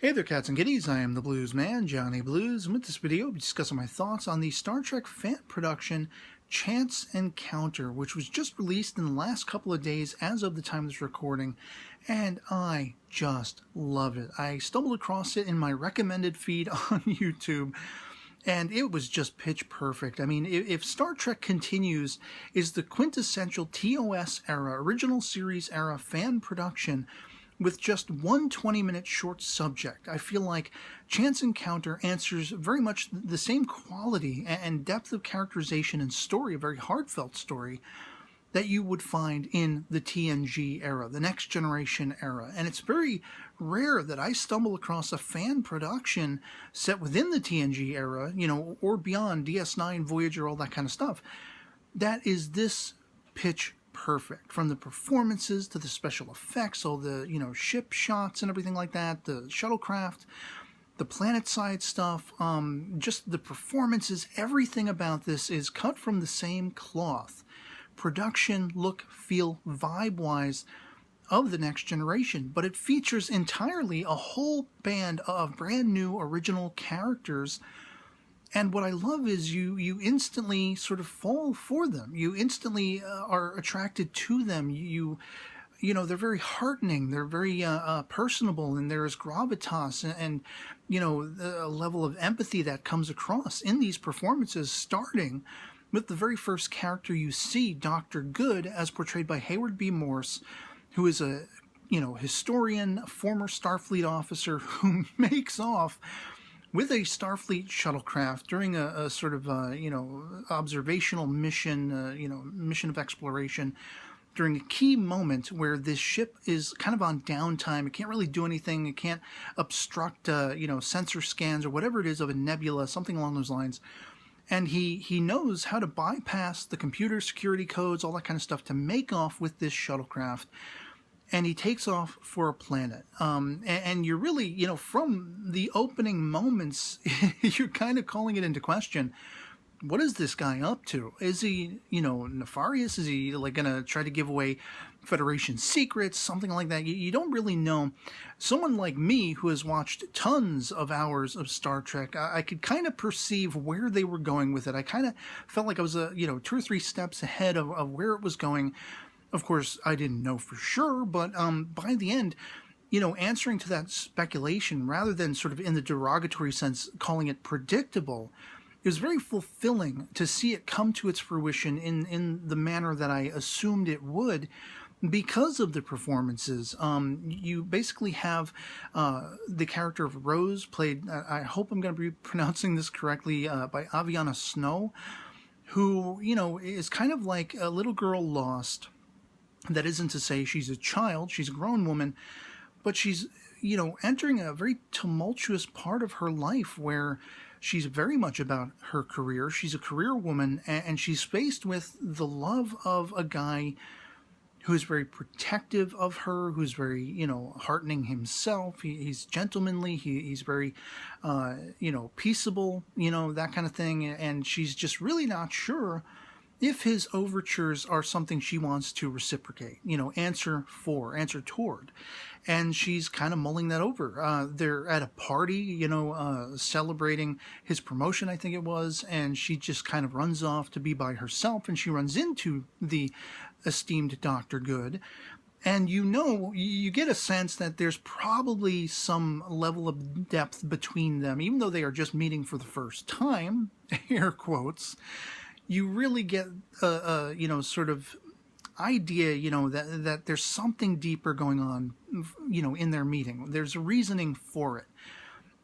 Hey there, cats and kitties. I am the Blues Man, Johnny Blues, and with this video, I'll be discussing my thoughts on the Star Trek fan production Chance Encounter, which was just released in the last couple of days as of the time of this recording, and I just love it. I stumbled across it in my recommended feed on YouTube, and it was just pitch perfect. I mean, if Star Trek Continues is the quintessential TOS era, original series era fan production, with just one 20-minute short subject, I feel like Chance Encounter answers very much the same quality and depth of characterization and story, a very heartfelt story, that you would find in the TNG era, the Next Generation era. And it's very rare that I stumble across a fan production set within the TNG era, or beyond, DS9, Voyager, all that kind of stuff, that is this pitch perfect, from the performances to the special effects, all the ship shots and everything like that, the shuttlecraft, the planet side stuff, just the performances. Everything about this is cut from the same cloth. Production, look, feel, vibe wise of the Next Generation, but it features entirely a whole band of brand new original characters. And what I love is you instantly sort of fall for them. You instantly are attracted to them. They're very heartening. They're very personable, and there's gravitas and a level of empathy that comes across in these performances, starting with the very first character you see, Dr. Good, as portrayed by Hayward B. Morse, who is a historian, former Starfleet officer who makes off with a Starfleet shuttlecraft during a sort of, observational mission, mission of exploration, during a key moment where this ship is kind of on downtime. It can't really do anything. It can't obstruct, sensor scans or whatever it is of a nebula, something along those lines. And he knows how to bypass the computer security codes, all that kind of stuff, to make off with this shuttlecraft. And he takes off for a planet. And you're really, from the opening moments, you're kind of calling it into question. What is this guy up to? Is he, nefarious? Is he going to try to give away Federation secrets? Something like that. You don't really know. Someone like me who has watched tons of hours of Star Trek, I could kind of perceive where they were going with it. I kind of felt like I was, 2 or 3 steps ahead of where it was going. Of course, I didn't know for sure, but by the end, answering to that speculation, rather than sort of in the derogatory sense calling it predictable, it was very fulfilling to see it come to its fruition in the manner that I assumed it would, because of the performances. You basically have the character of Rose, played, I hope I'm going to be pronouncing this correctly, by Aviana Snow, who, is kind of like a little girl lost. That isn't to say she's a child, she's a grown woman, but she's, entering a very tumultuous part of her life where she's very much about her career. She's a career woman, and she's faced with the love of a guy who's very protective of her, who's very, heartening himself. He's gentlemanly, he's very, peaceable, that kind of thing, and she's just really not sure if his overtures are something she wants to reciprocate, answer toward. And she's kind of mulling that over. They're at a party, celebrating his promotion, I think it was, and she just kind of runs off to be by herself, and she runs into the esteemed Dr. Good. And you get a sense that there's probably some level of depth between them, even though they are just meeting for the first time, air quotes. You really get a sort of idea, that there's something deeper going on, in their meeting. There's a reasoning for it.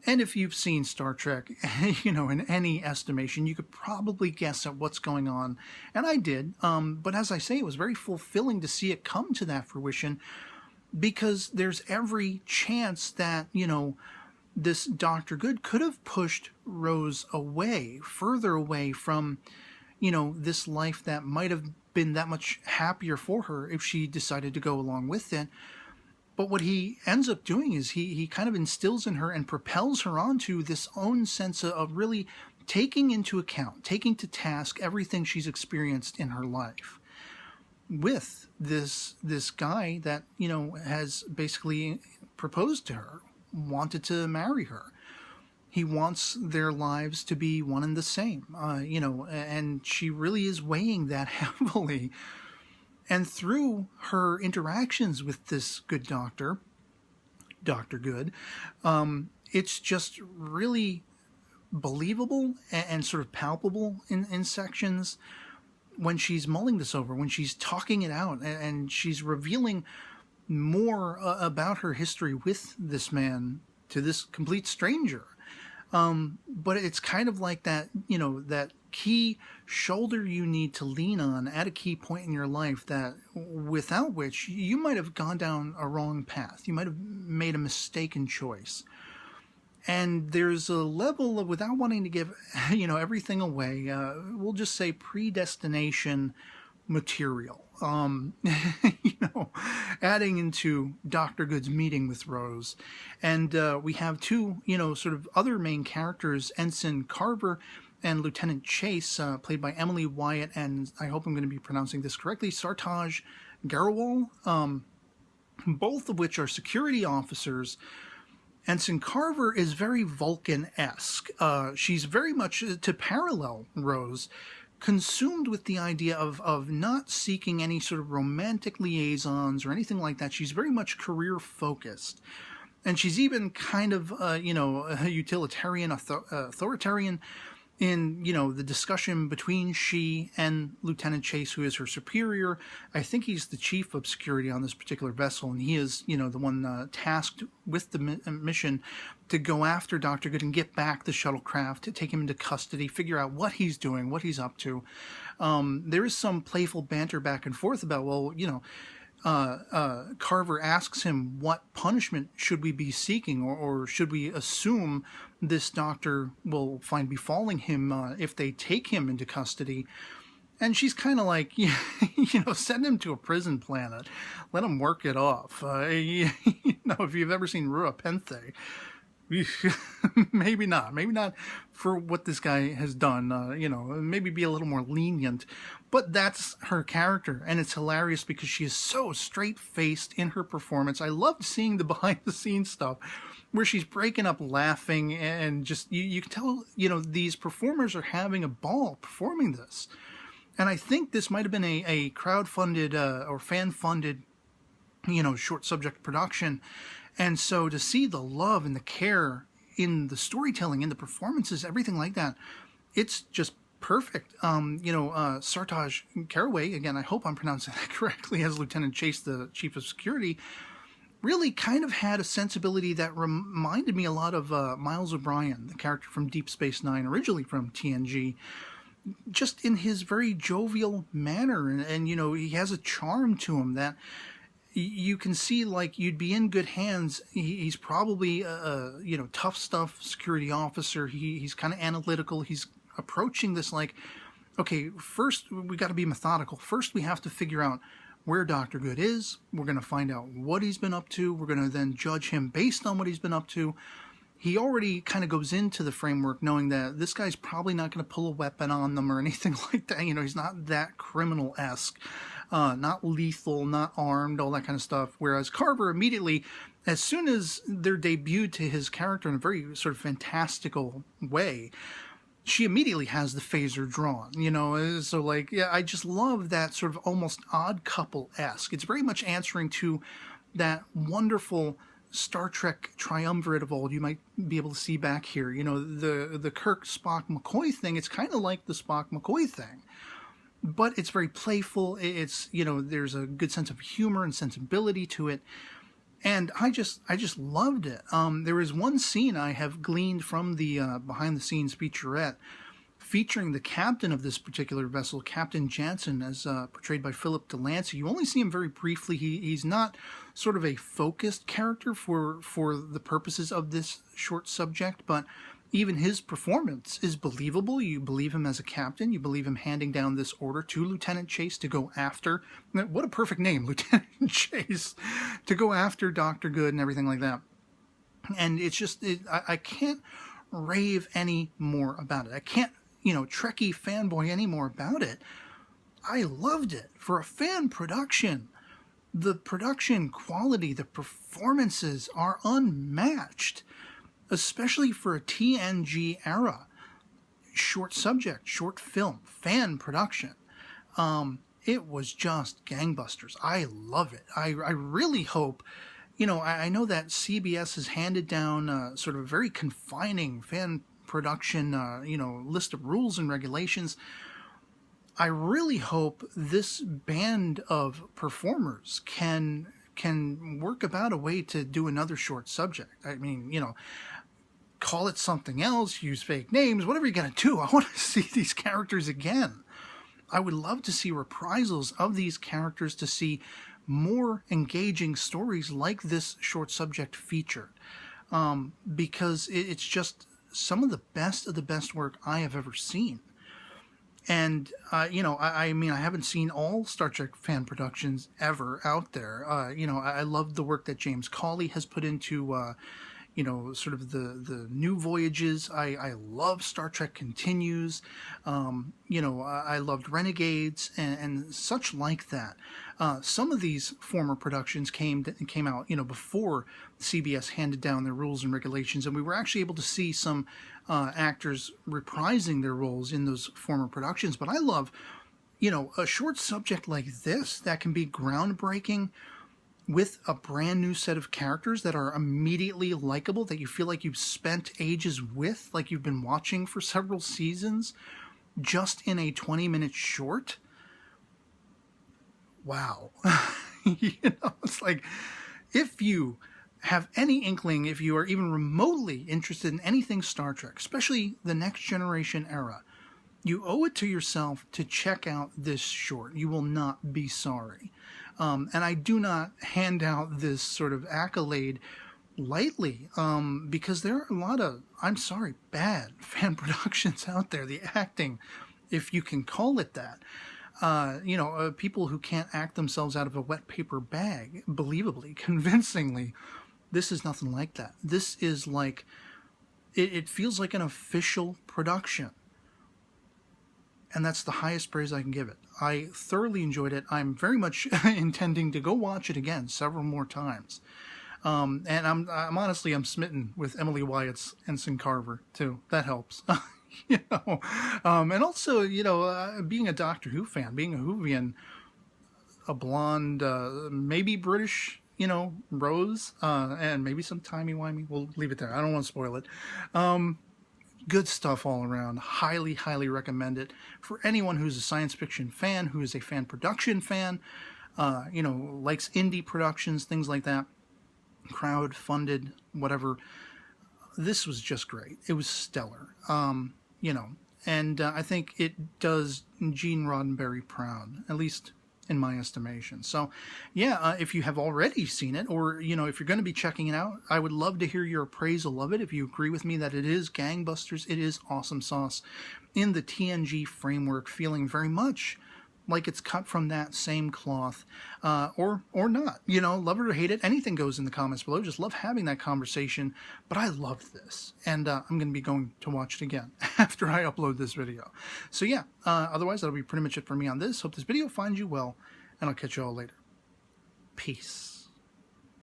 And if you've seen Star Trek, in any estimation, you could probably guess at what's going on. And I did. But as I say, it was very fulfilling to see it come to that fruition, because there's every chance that, this Dr. Good could have pushed Rose away, further away from this life that might have been that much happier for her if she decided to go along with it. But what he ends up doing is he kind of instills in her and propels her onto this own sense of really taking into account, taking to task everything she's experienced in her life with this guy that, has basically proposed to her. wanted to marry her. He wants their lives to be one and the same, and she really is weighing that heavily. And through her interactions with this good doctor, Dr. Good, it's just really believable and sort of palpable in sections when she's mulling this over, when she's talking it out, and she's revealing more about her history with this man to this complete stranger. But it's kind of like that, that key shoulder you need to lean on at a key point in your life, that without which you might have gone down a wrong path. You might have made a mistaken choice. And there's a level of, without wanting to give, everything away, we'll just say predestination material. Adding into Dr. Good's meeting with Rose. And we have two, sort of other main characters, Ensign Carver and Lieutenant Chase, played by Emily Wyatt, and I hope I'm going to be pronouncing this correctly, Sartaj Garawal, both of which are security officers. Ensign Carver is very Vulcan-esque. She's very much, to parallel Rose, consumed with the idea of not seeking any sort of romantic liaisons or anything like that. She's very much career-focused. And she's even kind of, a utilitarian, authoritarian in, the discussion between she and Lieutenant Chase, who is her superior. I think he's the chief of security on this particular vessel, and he is, the one tasked with the mission to go after Dr. Good and get back the shuttlecraft, to take him into custody, figure out what he's doing, what he's up to. There is some playful banter back and forth about, Carver asks him, what punishment should we be seeking, or should we assume this doctor will find befalling him if they take him into custody? And she's kind of like, send him to a prison planet, let him work it off. If you've ever seen Rua Penthe, maybe not for what this guy has done, maybe be a little more lenient. But that's her character, and it's hilarious because she is so straight-faced in her performance. I loved seeing the behind-the-scenes stuff where she's breaking up laughing, and just, you can tell, these performers are having a ball performing this. And I think this might have been a crowd-funded or fan-funded, short subject production. And so to see the love and the care in the storytelling, in the performances, everything like that, it's just perfect. Sartaj Caraway, again, I hope I'm pronouncing that correctly, as Lieutenant Chase, the chief of security, really kind of had a sensibility that reminded me a lot of Miles O'Brien, the character from Deep Space Nine, originally from TNG, just in his very jovial manner. And he has a charm to him that you can see, like, you'd be in good hands. He's probably a tough stuff security officer. He's kind of analytical. He's approaching this like, okay, first we got to be methodical. First we have to figure out where Dr. Good is. We're going to find out what he's been up to. We're going to then judge him based on what he's been up to. He already kind of goes into the framework knowing that this guy's probably not going to pull a weapon on them or anything like that. He's not that criminal-esque, not lethal, not armed, all that kind of stuff. Whereas Carver immediately, as soon as they're debuted to his character in a very sort of fantastical way, she immediately has the phaser drawn, so I just love that sort of almost Odd Couple-esque. It's very much answering to that wonderful Star Trek triumvirate of old you might be able to see back here. The Kirk, Spock, McCoy thing, it's kind of like the Spock, McCoy thing, but it's very playful. It's, there's a good sense of humor and sensibility to it. And I just loved it. There is one scene I have gleaned from the behind-the-scenes featurette featuring the captain of this particular vessel, Captain Jansen, as portrayed by Philip Delancey. You only see him very briefly. He's not sort of a focused character for the purposes of this short subject, but even his performance is believable. You believe him as a captain. You believe him handing down this order to Lieutenant Chase to go after, what a perfect name, Lieutenant Chase, to go after Dr. Good and everything like that. And it's just, I can't rave any more about it. I can't, Trekkie fanboy any more about it. I loved it. For a fan production, The production quality, the performances are unmatched, especially for a TNG era. Short subject, short film, fan production. It was just gangbusters. I love it. I really hope, I know that CBS has handed down sort of a very confining fan production, list of rules and regulations. I really hope this band of performers can work about a way to do another short subject. I mean, call it something else, use fake names, whatever you gotta do. I want to see these characters again. I would love to see reprisals of these characters, to see more engaging stories like this short subject featured, because it's just some of the best work I have ever seen. And, I mean, I haven't seen all Star Trek fan productions ever out there. I love the work that James Cawley has put into, sort of the new voyages. I love Star Trek Continues. I loved Renegades and such like that. Some of these former productions came out, before CBS handed down their rules and regulations, and we were actually able to see some actors reprising their roles in those former productions. But I love, a short subject like this that can be groundbreaking, with a brand new set of characters that are immediately likable, that you feel like you've spent ages with, like you've been watching for several seasons, just in a 20-minute short. Wow. It's like, if you have any inkling, if you are even remotely interested in anything Star Trek, especially the Next Generation era, you owe it to yourself to check out this short. You will not be sorry. And I do not hand out this sort of accolade lightly, because there are a lot of, I'm sorry, bad fan productions out there. The acting, if you can call it that, people who can't act themselves out of a wet paper bag, believably, convincingly. This is nothing like that. This is like, it feels like an official production. And that's the highest praise I can give it. I thoroughly enjoyed it. I'm very much intending to go watch it again several more times. And I'm honestly, I'm smitten with Emily Wyatt's Ensign Carver too. That helps. And also, being a Doctor Who fan, being a Whovian, a blonde, maybe British, Rose, and maybe some timey-wimey. We'll leave it there. I don't want to spoil it. Good stuff all around. Highly, highly recommend it for anyone who's a science fiction fan, who is a fan production fan, likes indie productions, things like that, crowd-funded, whatever. This was just great. It was stellar, and I think it does Gene Roddenberry proud, at least in my estimation. So, yeah, if you have already seen it, or, if you're going to be checking it out, I would love to hear your appraisal of it. If you agree with me that it is gangbusters, it is awesome sauce in the TNG framework, feeling very much like it's cut from that same cloth, or not. Love it or hate it, anything goes in the comments below. Just love having that conversation. But I loved this, and I'm going to be going to watch it again after I upload this video. So yeah, otherwise that'll be pretty much it for me on this. Hope this video finds you well, and I'll catch you all later. Peace.